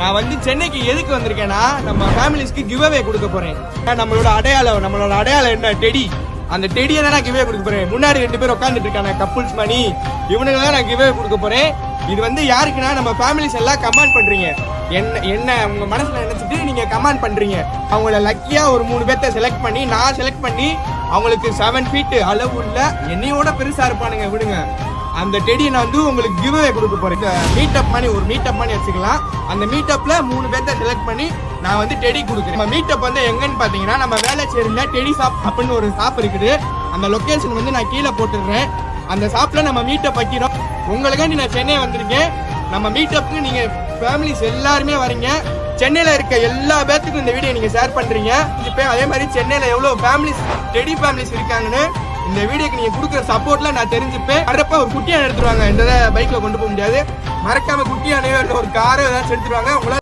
நான் வந்து சென்னைக்கு எதுக்கு வந்திருக்கேன்னா நம்ம ஃபேமிலிஸ்க்கு கிவ் அவே கொடுக்க போறேன். நம்மளோட அடையாளம் என்ன? டெடி. அந்த டெடியை தான் நான் கிவ் அவே கொடுக்க போறேன். முன்னாடி 2 பேர் உட்காந்துட்டு இருக்காங்க, கப்புள்ஸ் மணி. இவனுக்கு தான் நான் கிவ் அவே கொடுக்க போறேன். இது வந்து யாருக்குன்னா நம்ம ஃபேமிலிஸ் எல்லாம் கமெண்ட் பண்றீங்க. என்ன உங்க மனசுல நினைச்சிட்டு நீங்க கமெண்ட் பண்றீங்க. அவங்கள லக்கியா ஒரு 3 பேர்த்த செலக்ட் பண்ணி நான் செலக்ட் பண்ணி அவங்களுக்கு 7 feet அளவு உள்ள என்னையோட பெருசா இருப்பானுங்க விடுங்க. அந்த டெடியை நான் வந்து உங்களுக்கு கிவ் அவே கொடுக்க போறேன். மீட்டப் மணி ஒரு மீட்டப் மணி வச்சுக்கலாம். அந்த மீட்டப்ல 3 பேர்த்த செலக்ட் பண்ணி நான் வந்து டெடி கொடுக்குறேன். நம்ம மீட்டப் வந்து எங்கன்னு பாத்தீங்கன்னா நம்ம வேளச்சேரியில டெடி ஷாப் அப்படின்னு ஒரு ஷாப் இருக்குது. அந்த லொகேஷன் வந்து நான் கீழே போட்டுடுறேன். அந்த ஷாப்ல நம்ம மீட்டப் வைக்கிறோம். உங்களுக்காண்டி நான் சென்னை வந்திருக்கேன். நம்ம மீட்டப்புக்கு நீங்க ஃபேமிலிஸ் எல்லாருமே வரீங்க. சென்னையில இருக்க எல்லா பேத்துக்கும் இந்த வீடியோ நீங்க ஷேர் பண்றீங்க. இப்போ அதே மாதிரி சென்னையில எவ்வளவு ஃபேமிலிஸ் டெடி ஃபேமிலிஸ் இருக்காங்கன்னு இந்த வீடியோக்கு நீங்க கொடுக்குற சப்போர்ட்ல நான் தெரிஞ்சுப்பேன். வர்றப்ப ஒரு குட்டியான எடுத்துருவாங்க. இந்த பைக்ல கொண்டு போக முடியாது. மறக்காம குட்டியான ஒரு காரை ஏதாச்சும் எடுத்துருவாங்க.